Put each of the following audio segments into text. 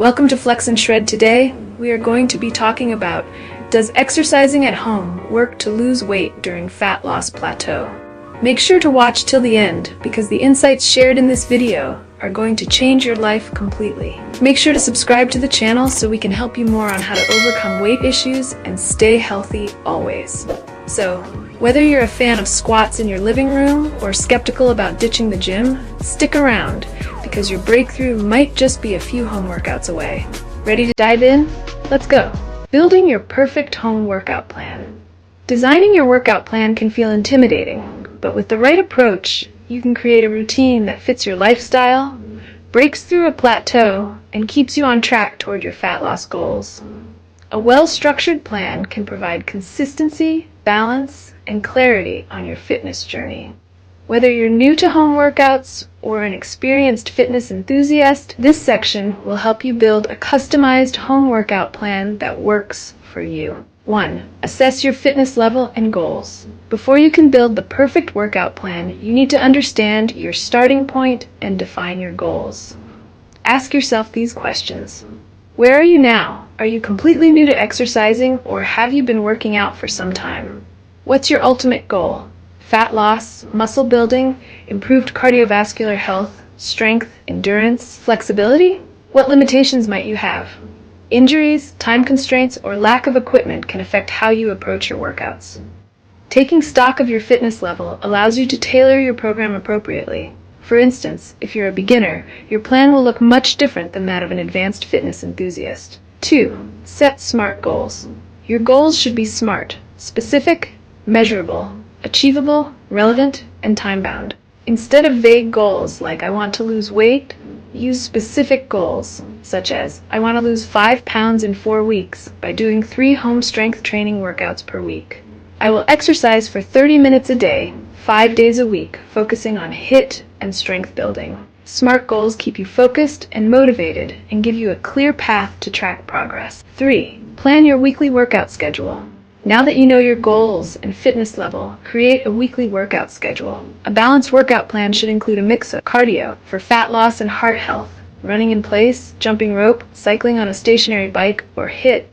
Welcome to Flex and Shred. Today, we are going to be talking about, does exercising at home work to lose weight during fat loss plateau? Make sure to watch till the end because the insights shared in this video are going to change your life completely. Make sure to subscribe to the channel so we can help you more on how to overcome weight issues and stay healthy always. So, whether you're a fan of squats in your living room or skeptical about ditching the gym, stick around because your breakthrough might just be a few home workouts away. Ready to dive in? Let's go! Building your perfect home workout plan. Designing your workout plan can feel intimidating, but with the right approach, you can create a routine that fits your lifestyle, breaks through a plateau, and keeps you on track toward your fat loss goals. A well-structured plan can provide consistency, balance, and clarity on your fitness journey. Whether you're new to home workouts or an experienced fitness enthusiast, this section will help you build a customized home workout plan that works for you. 1. Assess your fitness level and goals. Before you can build the perfect workout plan, you need to understand your starting point and define your goals. Ask yourself these questions. Where are you now? Are you completely new to exercising, or have you been working out for some time? What's your ultimate goal? Fat loss, muscle building, improved cardiovascular health, strength, endurance, flexibility? What limitations might you have? Injuries, time constraints, or lack of equipment can affect how you approach your workouts. Taking stock of your fitness level allows you to tailor your program appropriately. For instance, if you're a beginner, your plan will look much different than that of an advanced fitness enthusiast. 2. Set SMART goals. Your goals should be SMART, specific, measurable, achievable, relevant, and time-bound. Instead of vague goals like I want to lose weight, use specific goals, such as I want to lose 5 pounds in 4 weeks by doing 3 home strength training workouts per week. I will exercise for 30 minutes a day, 5 days a week, focusing on HIIT and strength building. SMART goals keep you focused and motivated and give you a clear path to track progress. 3. Plan your weekly workout schedule. Now that you know your goals and fitness level, create a weekly workout schedule. A balanced workout plan should include a mix of cardio for fat loss and heart health, running in place, jumping rope, cycling on a stationary bike, or HIIT.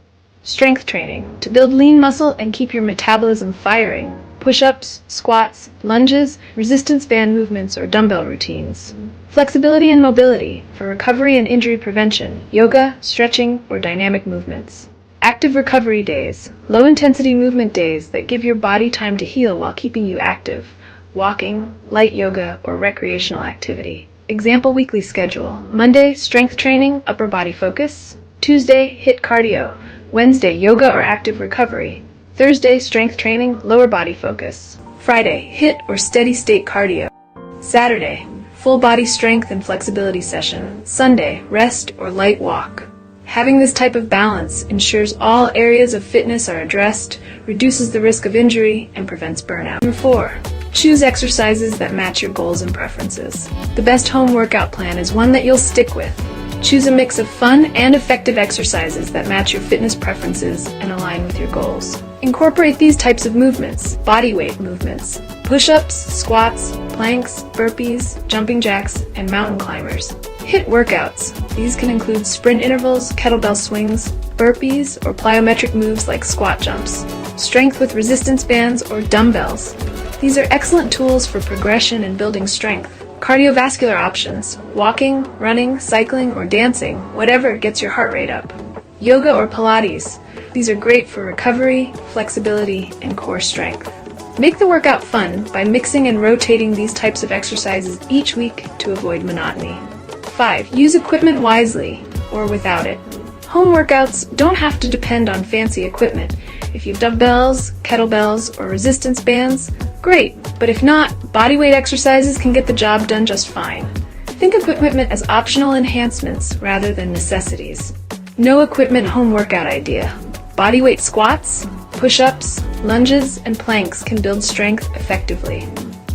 Strength training to build lean muscle and keep your metabolism firing. Push-ups, squats, lunges, resistance band movements, or dumbbell routines. Flexibility and mobility for recovery and injury prevention, yoga, stretching, or dynamic movements. Active recovery days, low-intensity movement days that give your body time to heal while keeping you active. Walking, light yoga, or recreational activity. Example weekly schedule. Monday, strength training, upper body focus. Tuesday, HIIT cardio. Wednesday, yoga or active recovery. Thursday, strength training, lower body focus. Friday, HIIT or steady state cardio. Saturday, full body strength and flexibility session. Sunday, rest or light walk. Having this type of balance ensures all areas of fitness are addressed, reduces the risk of injury, and prevents burnout. Number 4. Choose exercises that match your goals and preferences. The best home workout plan is one that you'll stick with. Choose a mix of fun and effective exercises that match your fitness preferences and align with your goals. Incorporate these types of movements: bodyweight movements, push-ups, squats, planks, burpees, jumping jacks, and mountain climbers. HIIT workouts. These can include sprint intervals, kettlebell swings, burpees, or plyometric moves like squat jumps. Strength with resistance bands or dumbbells. These are excellent tools for progression and building strength. Cardiovascular options. Walking, running, cycling, or dancing, whatever gets your heart rate up. Yoga or Pilates. These are great for recovery, flexibility, and core strength. Make the workout fun by mixing and rotating these types of exercises each week to avoid monotony. 5. Use equipment wisely, or without it. Home workouts don't have to depend on fancy equipment. If you have dumbbells, kettlebells, or resistance bands, great, but if not, bodyweight exercises can get the job done just fine. Think of equipment as optional enhancements rather than necessities. No equipment home workout idea. Bodyweight squats, push-ups, lunges, and planks can build strength effectively.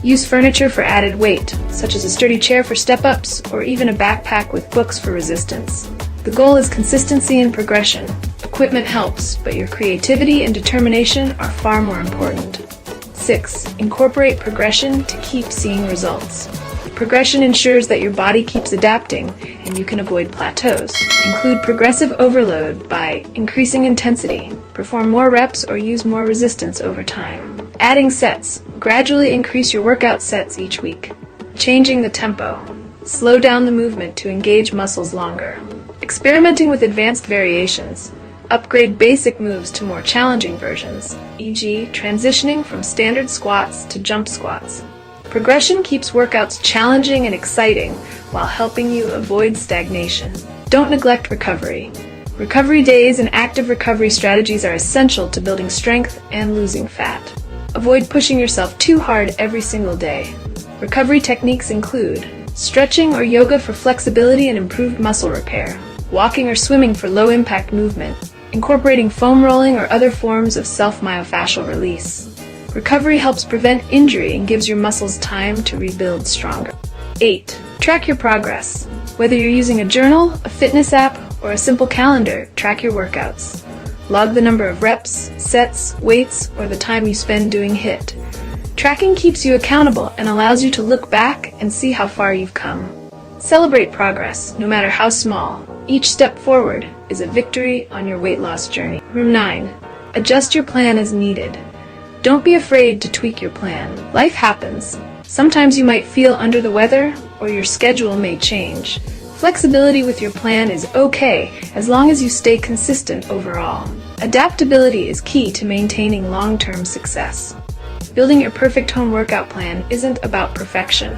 Use furniture for added weight, such as a sturdy chair for step-ups or even a backpack with books for resistance. The goal is consistency and progression. Equipment helps, but your creativity and determination are far more important. 6. Incorporate progression to keep seeing results. Progression ensures that your body keeps adapting and you can avoid plateaus. Include progressive overload by increasing intensity. Perform more reps or use more resistance over time. Adding sets. Gradually increase your workout sets each week. Changing the tempo. Slow down the movement to engage muscles longer. Experimenting with advanced variations. Upgrade basic moves to more challenging versions, e.g., transitioning from standard squats to jump squats. Progression keeps workouts challenging and exciting while helping you avoid stagnation. Don't neglect recovery. Recovery days and active recovery strategies are essential to building strength and losing fat. Avoid pushing yourself too hard every single day. Recovery techniques include stretching or yoga for flexibility and improved muscle repair, walking or swimming for low-impact movement, incorporating foam rolling or other forms of self-myofascial release. Recovery helps prevent injury and gives your muscles time to rebuild stronger. 8. Track your progress. Whether you're using a journal, a fitness app, or a simple calendar, track your workouts. Log the number of reps, sets, weights, or the time you spend doing HIIT. Tracking keeps you accountable and allows you to look back and see how far you've come. Celebrate progress, no matter how small. Each step forward is a victory on your weight loss journey. 9. Adjust your plan as needed. Don't be afraid to tweak your plan. Life happens. Sometimes you might feel under the weather, or your schedule may change. Flexibility with your plan is okay, as long as you stay consistent overall. Adaptability is key to maintaining long-term success. Building your perfect home workout plan isn't about perfection.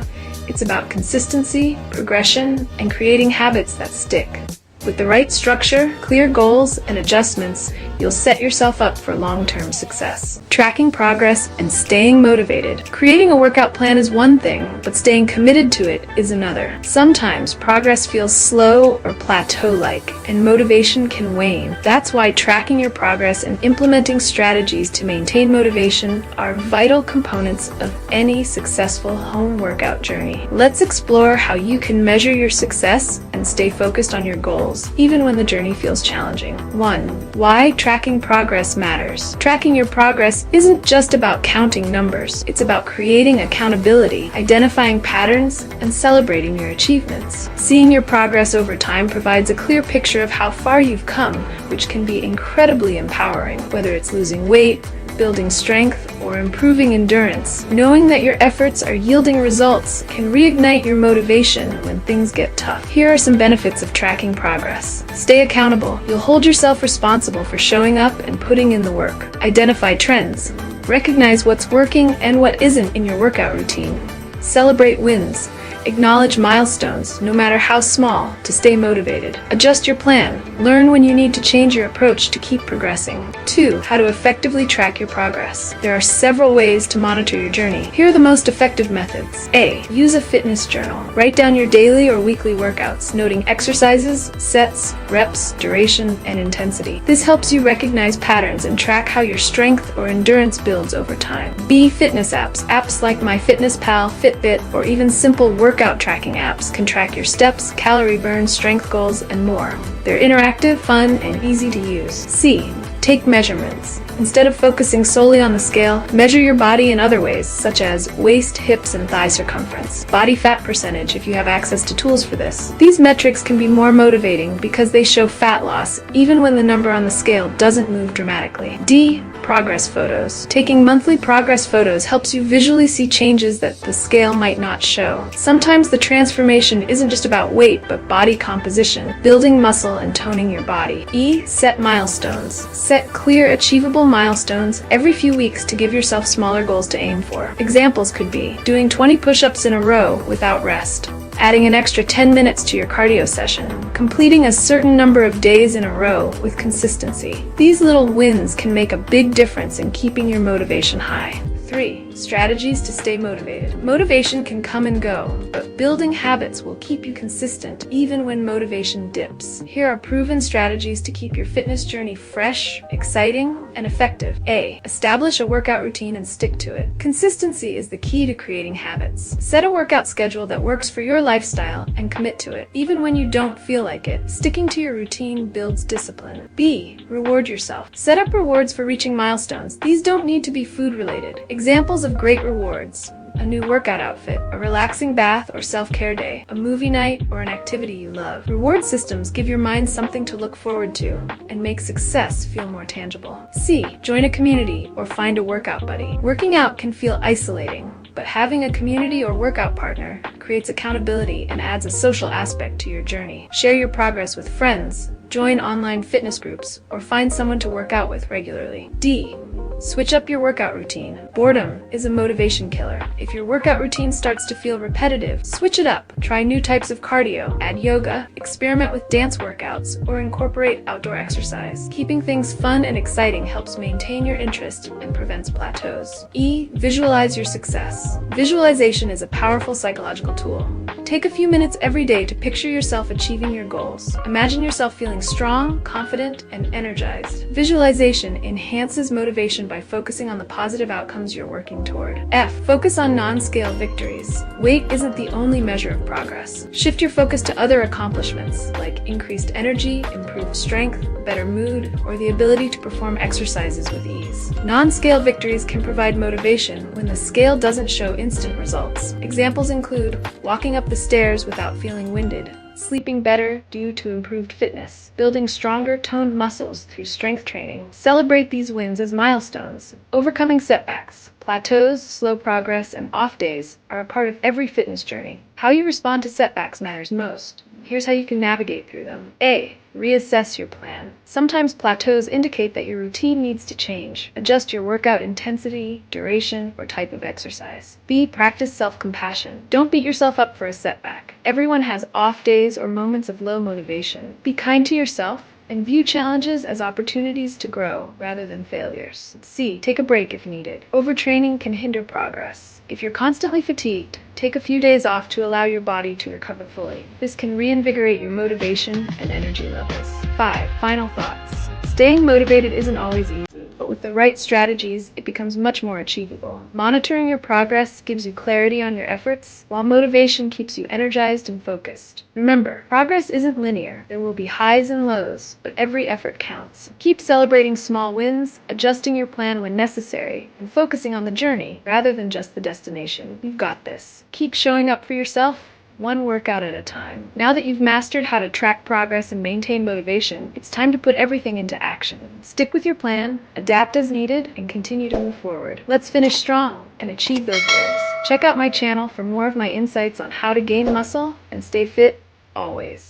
It's about consistency, progression, and creating habits that stick. With the right structure, clear goals, and adjustments, you'll set yourself up for long-term success. Tracking progress and staying motivated. Creating a workout plan is one thing, but staying committed to it is another. Sometimes progress feels slow or plateau-like, and motivation can wane. That's why tracking your progress and implementing strategies to maintain motivation are vital components of any successful home workout journey. Let's explore how you can measure your success and stay focused on your goals, even when the journey feels challenging. 1. Why tracking progress matters. Tracking your progress isn't just about counting numbers. It's about creating accountability, identifying patterns, and celebrating your achievements. Seeing your progress over time provides a clear picture of how far you've come, which can be incredibly empowering, whether it's losing weight, building strength, or improving endurance. Knowing that your efforts are yielding results can reignite your motivation when things get tough. Here are some benefits of tracking progress. Stay accountable. You'll hold yourself responsible for showing up and putting in the work. Identify trends. Recognize what's working and what isn't in your workout routine. Celebrate wins. Acknowledge milestones, no matter how small, to stay motivated. Adjust your plan. Learn when you need to change your approach to keep progressing. 2. How to effectively track your progress. There are several ways to monitor your journey. Here are the most effective methods. A. Use a fitness journal. Write down your daily or weekly workouts, noting exercises, sets, reps, duration, and intensity. This helps you recognize patterns and track how your strength or endurance builds over time. B. Fitness apps. Apps like MyFitnessPal, Fitbit, or even simple workout tracking apps can track your steps, calorie burn, strength goals, and more. They're interactive, fun, and easy to use. C. Take measurements. Instead of focusing solely on the scale, measure your body in other ways, such as waist, hips, and thigh circumference, body fat percentage if you have access to tools for this. These metrics can be more motivating because they show fat loss, even when the number on the scale doesn't move dramatically. D. Progress photos. Taking monthly progress photos helps you visually see changes that the scale might not show. Sometimes the transformation isn't just about weight, but body composition, building muscle and toning your body. E. Set milestones. Set clear, achievable milestones every few weeks to give yourself smaller goals to aim for. Examples could be doing 20 push-ups in a row without rest, adding an extra 10 minutes to your cardio session, completing a certain number of days in a row with consistency. These little wins can make a big difference in keeping your motivation high. 3. Strategies to stay motivated. Motivation can come and go, but building habits will keep you consistent even when motivation dips. Here are proven strategies to keep your fitness journey fresh, exciting, and effective. A. Establish a workout routine and stick to it. Consistency is the key to creating habits. Set a workout schedule that works for your lifestyle and commit to it, even when you don't feel like it. Sticking to your routine builds discipline. B. Reward yourself. Set up rewards for reaching milestones. These don't need to be food-related. Examples of great rewards: a new workout outfit, a relaxing bath or self-care day, a movie night, or an activity you love. Reward systems give your mind something to look forward to and make success feel more tangible. C. Join a community or find a workout buddy. Working out can feel isolating, but having a community or workout partner creates accountability and adds a social aspect to your journey. Share your progress with friends, join online fitness groups, or find someone to work out with regularly. D. Switch up your workout routine. Boredom is a motivation killer. If your workout routine starts to feel repetitive, switch it up. Try new types of cardio, add yoga, experiment with dance workouts, or incorporate outdoor exercise. Keeping things fun and exciting helps maintain your interest and prevents plateaus. E. Visualize your success. Visualization is a powerful psychological tool. Take a few minutes every day to picture yourself achieving your goals. Imagine yourself feeling strong, confident, and energized. Visualization enhances motivation by focusing on the positive outcomes you're working toward. F. Focus on non-scale victories. Weight isn't the only measure of progress. Shift your focus to other accomplishments, like increased energy, improved strength, better mood, or the ability to perform exercises with ease. Non-scale victories can provide motivation when the scale doesn't show instant results. Examples include walking up the stairs without feeling winded, sleeping better due to improved fitness, building stronger, toned muscles through strength training. Celebrate these wins as milestones. Overcoming setbacks, plateaus, slow progress, and off days are a part of every fitness journey. How you respond to setbacks matters most. Here's how you can navigate through them. A. Reassess your plan. Sometimes plateaus indicate that your routine needs to change. Adjust your workout intensity, duration, or type of exercise. B. Practice self-compassion. Don't beat yourself up for a setback. Everyone has off days or moments of low motivation. Be kind to yourself and view challenges as opportunities to grow rather than failures. C. Take a break if needed. Overtraining can hinder progress. If you're constantly fatigued, take a few days off to allow your body to recover fully. This can reinvigorate your motivation and energy levels. 5. Final thoughts. Staying motivated isn't always easy, but with the right strategies, it becomes much more achievable. Monitoring your progress gives you clarity on your efforts, while motivation keeps you energized and focused. Remember, progress isn't linear. There will be highs and lows, but every effort counts. Keep celebrating small wins, adjusting your plan when necessary, and focusing on the journey rather than just the destination. You've got this. Keep showing up for yourself, one workout at a time. Now that you've mastered how to track progress and maintain motivation, it's time to put everything into action. Stick with your plan, adapt as needed, and continue to move forward. Let's finish strong and achieve those goals. Check out my channel for more of my insights on how to gain muscle and stay fit always.